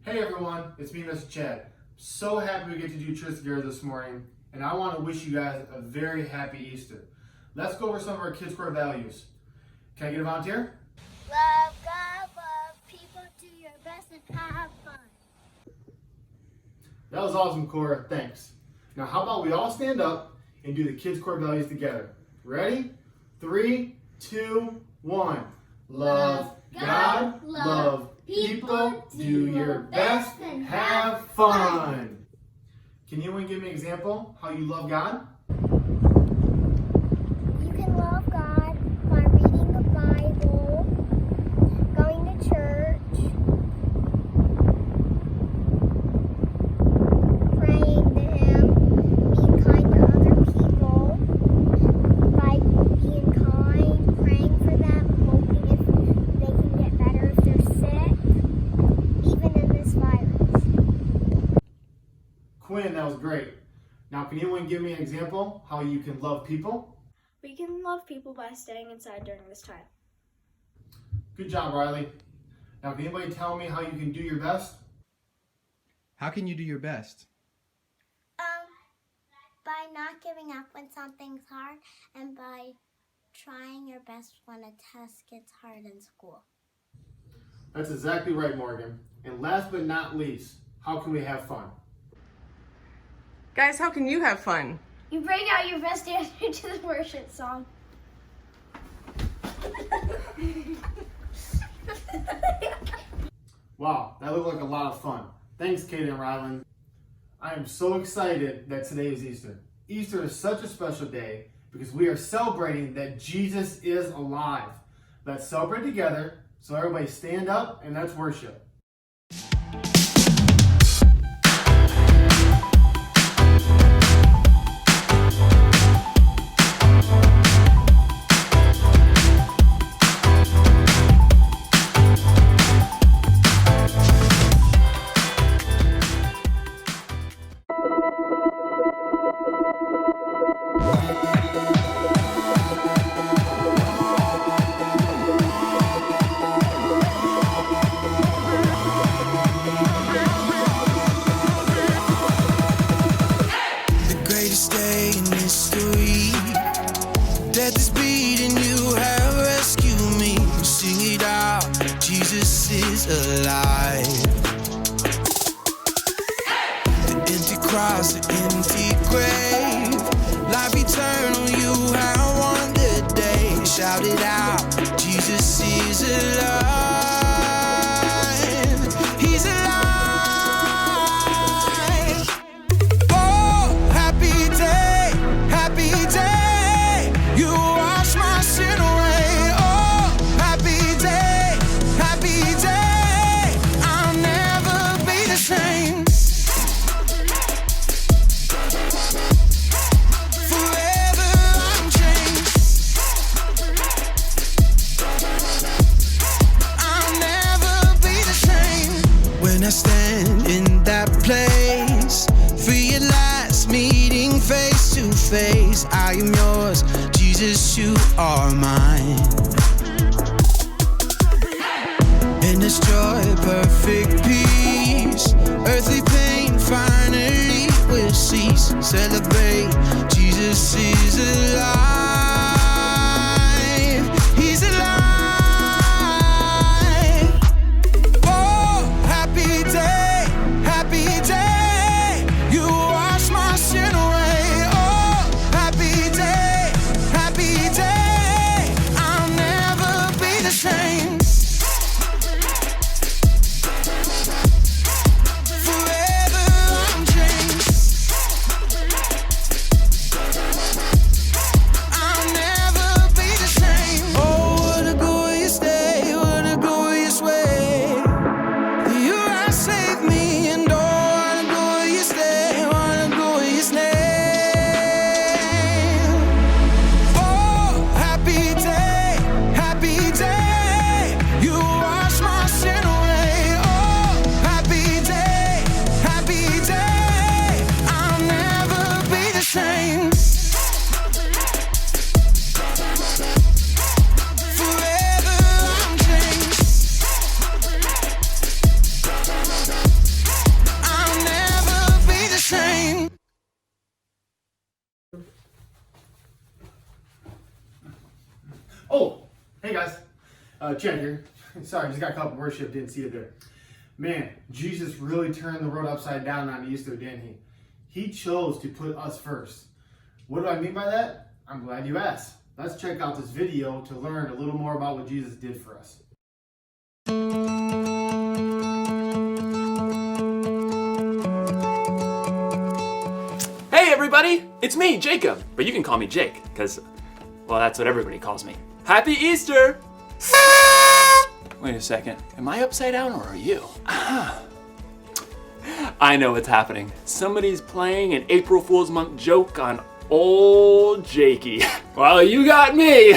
Hey everyone, it's me, Mr. Chad. So happy we get to do church together this morning, and I want to wish you guys a very happy Easter. Let's go over some of our kids' core values. Can I get a volunteer? Love God, love people, do your best and have fun. That was awesome, Cora. Thanks. Now, how about we all stand up and do the kids' core values together? Ready? 3, 2, 1. Love God, love people, do your best, and have fun. Can anyone give me an example how you love God? You can love God by reading the Bible, going to church, praying to Him, being kind to other people, by being kind, praying for them, hoping if they can get better if they're sick, even in this virus. Quinn, that was great. Now, can anyone give me an example how you can love people? We can love people by staying inside during this time. Good job, Riley. Now, can anybody tell me how you can do your best? How can you do your best? By not giving up when something's hard and by trying your best when a test gets hard in school. That's exactly right, Morgan. And last but not least, how can we have fun? Guys, how can you have fun? You break out your best answer to the worship song. Wow, that looked like a lot of fun. Thanks, Kate and Rylan. I am so excited that today is Easter. Easter is such a special day because we are celebrating that Jesus is alive. Let's celebrate together. So everybody stand up and let's worship. Death is beating, you have rescued me. Sing it out, Jesus is alive. The empty cross, the empty grave, life eternal, you have won the day. Shout it out, Jesus is alive. He's alive. Oh, happy day, happy day. You wash my sin away. Oh, happy day, I'll never be the same. Forever I'm changed. I'll never be the same. When I stand in that place, realize meeting face to face, I am yours, Jesus, you are mine. In this joy, perfect peace, earthly pain finally will cease. Celebrate, Jesus is alive. He's alive. Oh, happy day, you wash my sin away. Oh, happy day, I'll never be the same. Forever I'm changed. Check here. Sorry, just got a couple worship, didn't see it there. Man, Jesus really turned the world upside down on Easter, didn't he? He chose to put us first. What do I mean by that? I'm glad you asked. Let's check out this video to learn a little more about what Jesus did for us. Hey everybody, it's me, Jacob, but you can call me Jake, because, well, that's what everybody calls me. Happy Easter! Wait a second, am I upside down or are you? I know what's happening. Somebody's playing an April Fool's Month joke on old Jakey. Well, you got me.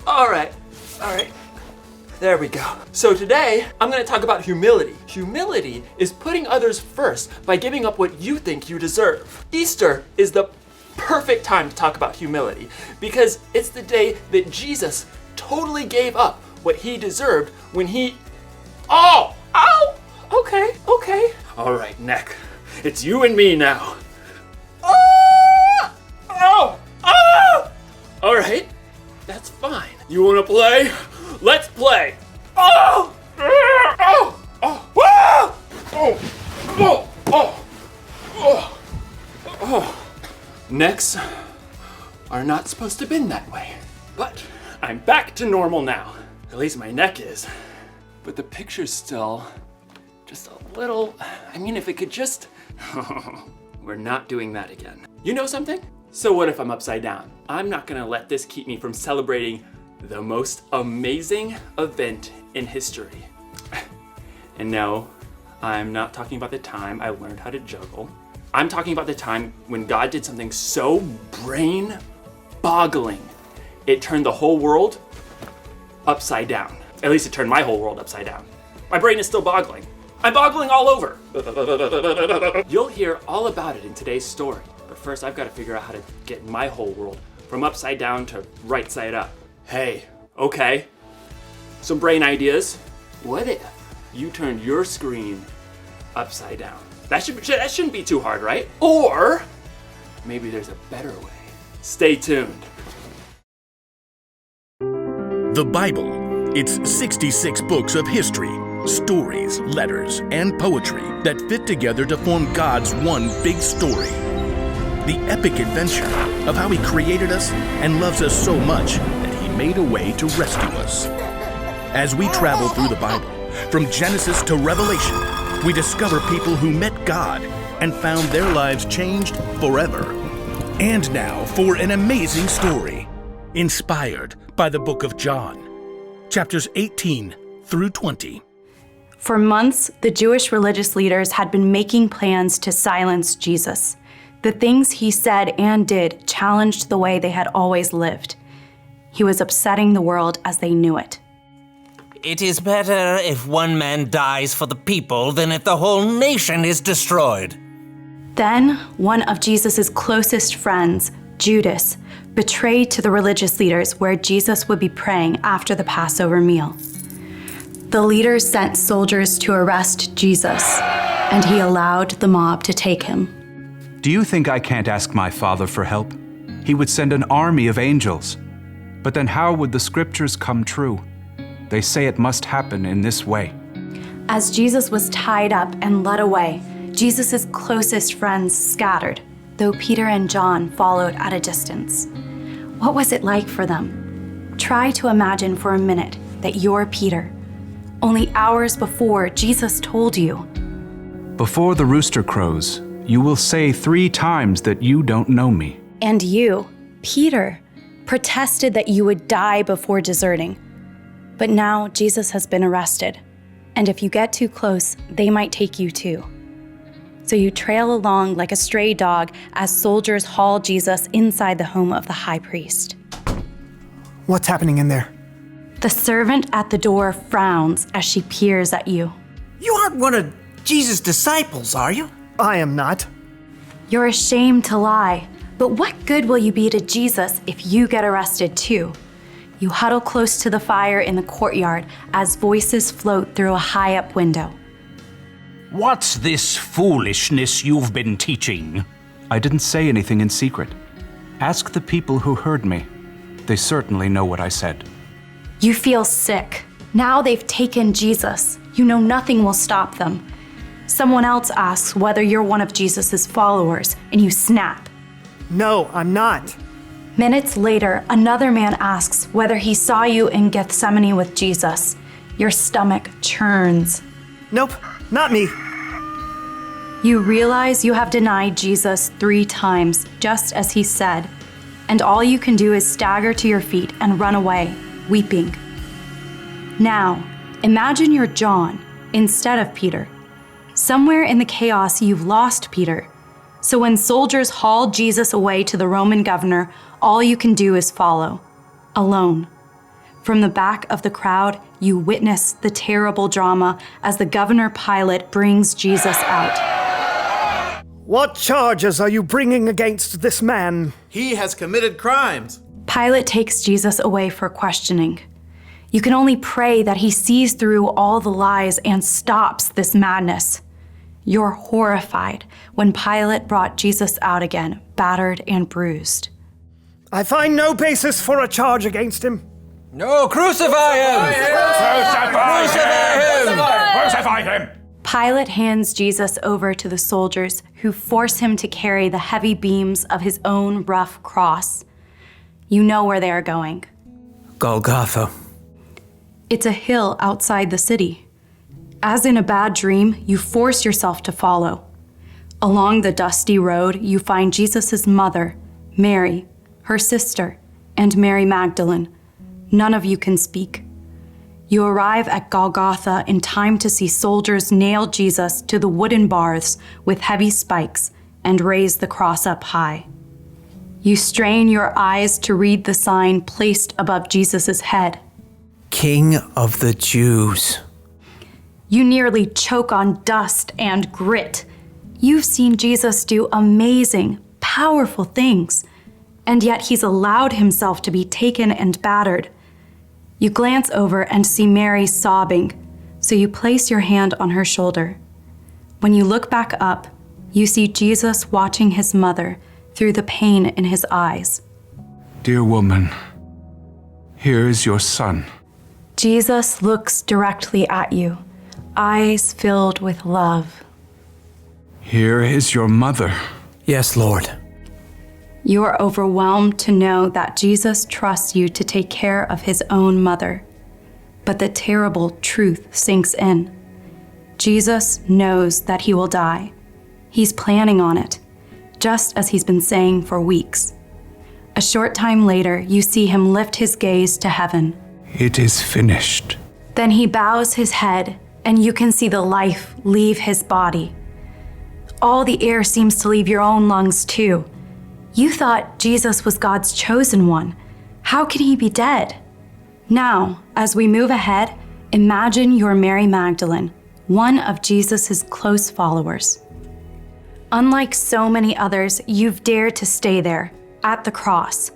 All right. There we go. So today, I'm gonna talk about humility. Humility is putting others first by giving up what you think you deserve. Easter is the perfect time to talk about humility because it's the day that Jesus totally gave up what he deserved when he... Oh! Ow! Okay. All right, neck. It's you and me now. Oh! All right, that's fine. You wanna play? Let's play. Necks are not supposed to bend that way, but I'm back to normal now. At least my neck is. But the picture's still just a little, I mean, if it could just, we're not doing that again. You know something? So what if I'm upside down? I'm not gonna let this keep me from celebrating the most amazing event in history. And no, I'm not talking about the time I learned how to juggle. I'm talking about the time when God did something so brain-boggling, it turned the whole world upside down. At least it turned my whole world upside down. My brain is still boggling. I'm boggling all over. You'll hear all about it in today's story, but first I've got to figure out how to get my whole world from upside down to right side up. Hey, okay, some brain ideas. What if you turned your screen upside down? That shouldn't be too hard, right? Or maybe there's a better way. Stay tuned. The Bible. It's 66 books of history, stories, letters, and poetry that fit together to form God's one big story. The epic adventure of how He created us and loves us so much that He made a way to rescue us. As we travel through the Bible, from Genesis to Revelation, we discover people who met God and found their lives changed forever. And now for an amazing story, inspired by the book of John, chapters 18 through 20. For months, the Jewish religious leaders had been making plans to silence Jesus. The things he said and did challenged the way they had always lived. He was upsetting the world as they knew it. It is better if one man dies for the people than if the whole nation is destroyed. Then, one of Jesus' closest friends, Judas, betrayed to the religious leaders where Jesus would be praying after the Passover meal. The leaders sent soldiers to arrest Jesus, and he allowed the mob to take him. Do you think I can't ask my Father for help? He would send an army of angels. But then how would the scriptures come true? They say it must happen in this way. As Jesus was tied up and led away, Jesus' closest friends scattered, though Peter and John followed at a distance. What was it like for them? Try to imagine for a minute that you're Peter. Only hours before, Jesus told you, Before the rooster crows, you will say 3 times that you don't know me. And you, Peter, protested that you would die before deserting. But now Jesus has been arrested, and if you get too close, they might take you too. So you trail along like a stray dog as soldiers haul Jesus inside the home of the high priest. What's happening in there? The servant at the door frowns as she peers at you. You aren't one of Jesus' disciples, are you? I am not. You're ashamed to lie, but what good will you be to Jesus if you get arrested too? You huddle close to the fire in the courtyard as voices float through a high-up window. What's this foolishness you've been teaching? I didn't say anything in secret. Ask the people who heard me. They certainly know what I said. You feel sick, Now they've taken Jesus. You know nothing will stop them. Someone else asks whether you're one of Jesus' followers, and you snap. No, I'm not. Minutes later, another man asks whether he saw you in Gethsemane with Jesus. Your stomach churns. Nope, not me. You realize you have denied Jesus 3 times, just as he said, and all you can do is stagger to your feet and run away, weeping. Now, imagine you're John instead of Peter. Somewhere in the chaos, you've lost Peter. So when soldiers haul Jesus away to the Roman governor, all you can do is follow, alone. From the back of the crowd, you witness the terrible drama as the governor Pilate brings Jesus out. What charges are you bringing against this man? He has committed crimes. Pilate takes Jesus away for questioning. You can only pray that he sees through all the lies and stops this madness. You're horrified when Pilate brought Jesus out again, battered and bruised. I find no basis for a charge against him. No, crucify him! Crucify him! Pilate hands Jesus over to the soldiers who force him to carry the heavy beams of his own rough cross. You know where they are going. Golgotha. It's a hill outside the city. As in a bad dream, you force yourself to follow. Along the dusty road, you find Jesus' mother, Mary, her sister, and Mary Magdalene. None of you can speak. You arrive at Golgotha in time to see soldiers nail Jesus to the wooden bars with heavy spikes and raise the cross up high. You strain your eyes to read the sign placed above Jesus' head. King of the Jews. You nearly choke on dust and grit. You've seen Jesus do amazing, powerful things, and yet he's allowed himself to be taken and battered. You glance over and see Mary sobbing, so you place your hand on her shoulder. When you look back up, you see Jesus watching his mother through the pain in his eyes. Dear woman, here is your son. Jesus looks directly at you, eyes filled with love. Here is your mother. Yes, Lord. You are overwhelmed to know that Jesus trusts you to take care of his own mother. But the terrible truth sinks in. Jesus knows that he will die. He's planning on it, just as he's been saying for weeks. A short time later, you see him lift his gaze to heaven. It is finished. Then he bows his head, and you can see the life leave his body. All the air seems to leave your own lungs too. You thought Jesus was God's chosen one. How can he be dead? Now, as we move ahead, imagine you're Mary Magdalene, one of Jesus' close followers. Unlike so many others, you've dared to stay there, at the cross.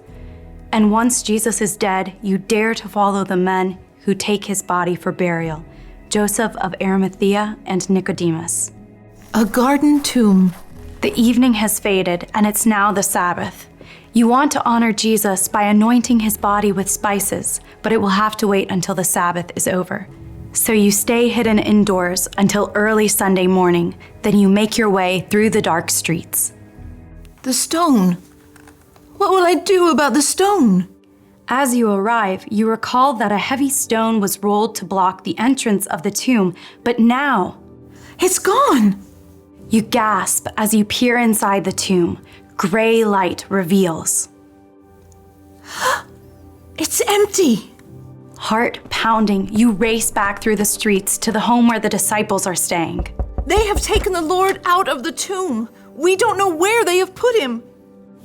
And once Jesus is dead, you dare to follow the men who take his body for burial, Joseph of Arimathea and Nicodemus. A garden tomb. The evening has faded, and it's now the Sabbath. You want to honor Jesus by anointing his body with spices, but it will have to wait until the Sabbath is over. So you stay hidden indoors until early Sunday morning, then you make your way through the dark streets. The stone. What will I do about the stone? As you arrive, you recall that a heavy stone was rolled to block the entrance of the tomb, but now... It's gone! You gasp as you peer inside the tomb. Gray light reveals. It's empty! Heart pounding, you race back through the streets to the home where the disciples are staying. They have taken the Lord out of the tomb. We don't know where they have put him.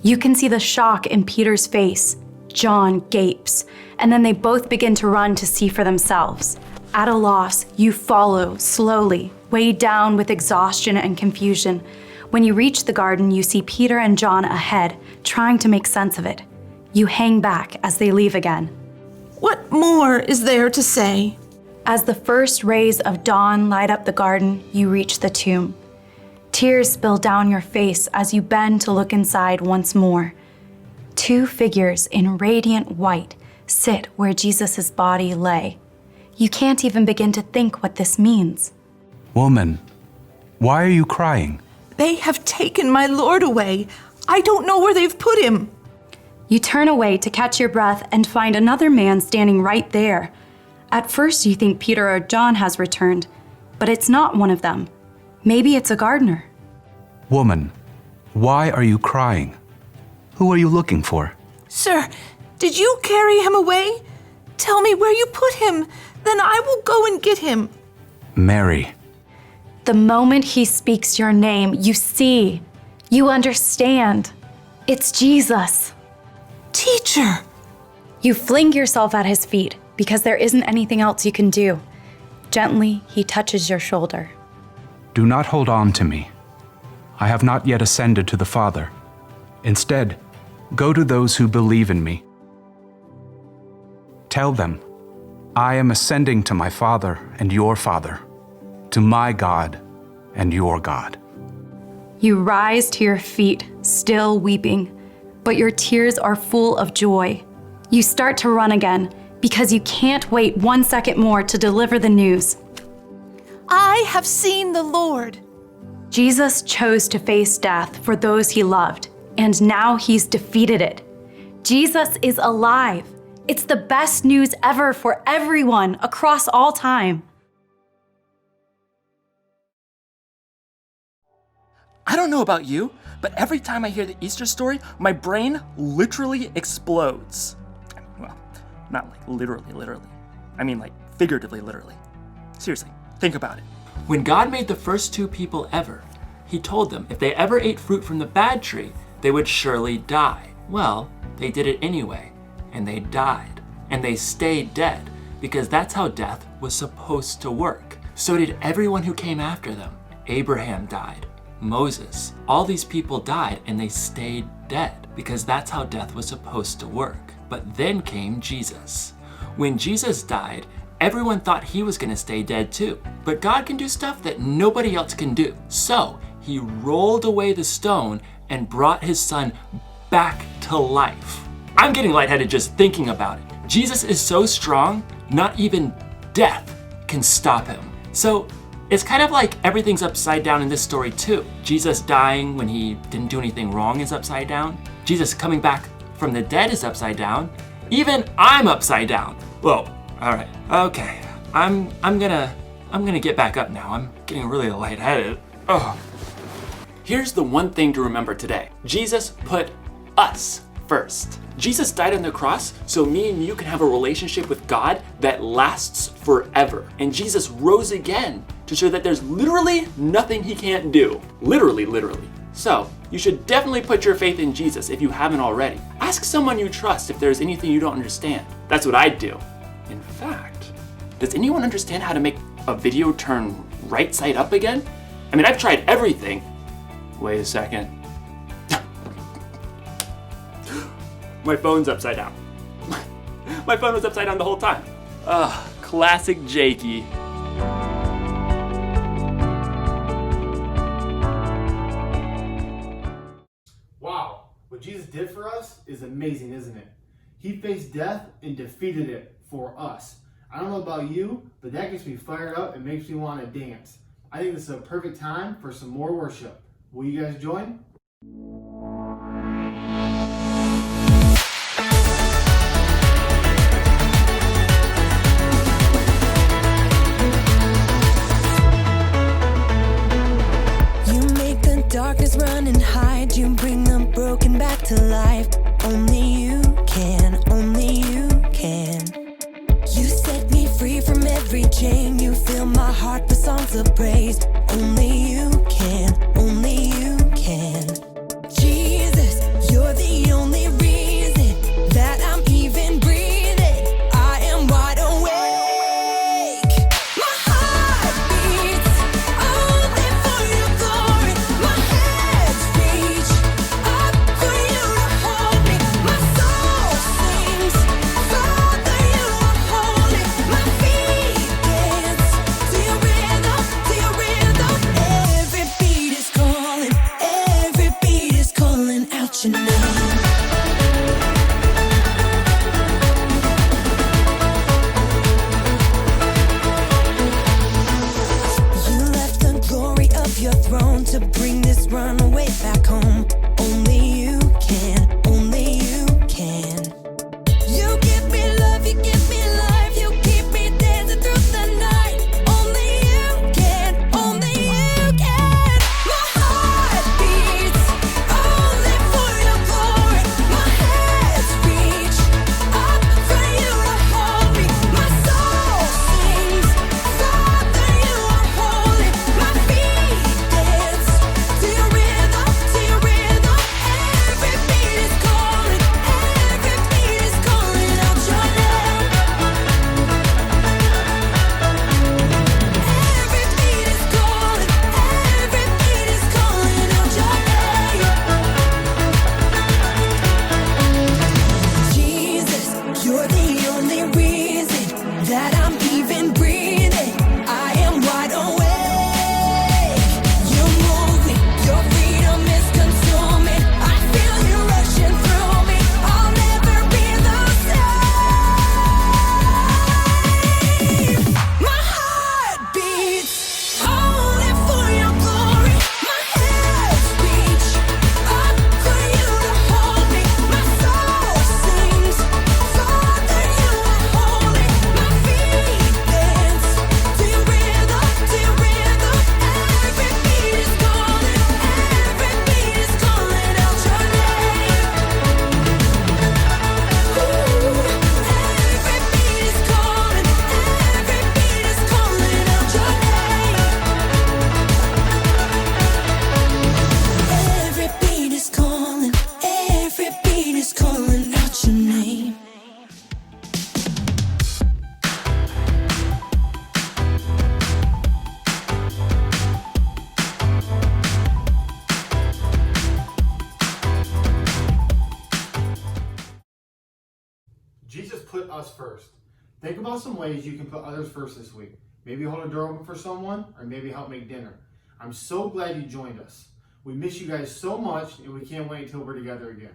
You can see the shock in Peter's face. John gapes, and then they both begin to run to see for themselves. At a loss, you follow slowly, weighed down with exhaustion and confusion. When you reach the garden, you see Peter and John ahead, trying to make sense of it. You hang back as they leave again. What more is there to say? As the first rays of dawn light up the garden, you reach the tomb. Tears spill down your face as you bend to look inside once more. 2 figures in radiant white sit where Jesus' body lay. You can't even begin to think what this means. Woman, why are you crying? They have taken my Lord away. I don't know where they've put him. You turn away to catch your breath and find another man standing right there. At first, you think Peter or John has returned, but it's not one of them. Maybe it's a gardener. Woman, why are you crying? Who are you looking for? Sir, did you carry him away? Tell me where you put him, then I will go and get him. Mary. The moment he speaks your name, you see, you understand. It's Jesus. Teacher! You fling yourself at his feet because there isn't anything else you can do. Gently, he touches your shoulder. Do not hold on to me. I have not yet ascended to the Father. Instead, go to those who believe in me. Tell them, I am ascending to my Father and your Father, to my God and your God. You rise to your feet, still weeping, but your tears are full of joy. You start to run again because you can't wait 1 second more to deliver the news. I have seen the Lord. Jesus chose to face death for those he loved, and now he's defeated it. Jesus is alive. It's the best news ever for everyone across all time. I don't know about you, but every time I hear the Easter story, my brain literally explodes. Well, not like literally. I mean like figuratively, literally. Seriously, think about it. When God made the first 2 people ever, he told them if they ever ate fruit from the bad tree, they would surely die. Well, they did it anyway, and they died. And they stayed dead, because that's how death was supposed to work. So did everyone who came after them. Abraham died. Moses. All these people died and they stayed dead because that's how death was supposed to work. But then came Jesus. When Jesus died, everyone thought he was going to stay dead too. But God can do stuff that nobody else can do. So he rolled away the stone and brought his son back to life. I'm getting lightheaded just thinking about it. Jesus is so strong, not even death can stop him. So it's kind of like everything's upside down in this story too. Jesus dying when he didn't do anything wrong is upside down. Jesus coming back from the dead is upside down. Even I'm upside down. Whoa, all right, okay. I'm gonna get back up now. I'm getting really lightheaded. Oh. Here's the one thing to remember today. Jesus put us first. Jesus died on the cross so me and you can have a relationship with God that lasts forever. And Jesus rose again to show that there's literally nothing he can't do. Literally. So you should definitely put your faith in Jesus if you haven't already. Ask someone you trust if there's anything you don't understand. That's what I'd do. In fact, does anyone understand how to make a video turn right side up again? I mean, I've tried everything. Wait a second. My phone's upside down. My phone was upside down the whole time. Classic Jakey. Wow, what Jesus did for us is amazing, isn't it? He faced death and defeated it for us. I don't know about you, but that gets me fired up and makes me want to dance. I think this is a perfect time for some more worship. Will you guys join? Darkness run and hide, you bring the broken back to life. Only you can, only you can. You set me free from every chain, you fill my heart with songs of praise. Only you can, only you can. Jesus, you're the only reason that I'm even breathing. I am wide awake. My heart beats only for your glory. My hands reach up for you to hold me. My soul sings, Father, you are holy. My feet dance to your rhythm, to your rhythm. to bring this runaway back home. Only you can, only you can. You give me love, you give me life, you keep me dancing through the night. Only you can, only you can. My heart beats only for your glory. My hands reach up for you to hold me. My soul sings, Father, you are holy. My feet dance to your rhythm, to your rhythm. Every beat is calling, every beat is calling out your name. Every beat is calling, every beat is calling out your name. Jesus, you're the only reason that I'm even breathing. I am wide awake. You move me, your freedom is consuming. I feel you rushing through me. I'll never be the same. My heart beats only for your glory. My hands reach up for you to hold me. My soul sings, Father, you are holy. My feet dance to your rhythm, to your rhythm. Every beat is calling, every beat is calling out your name. Every beat is calling, every beat is calling out your name. Every beat is calling, every beat is calling out your name. Jesus put us first. Think about some ways you can put others first this week. Maybe hold a door open for someone, or maybe help make dinner. I'm so glad you joined us. We miss you guys so much, and we can't wait until we're together again.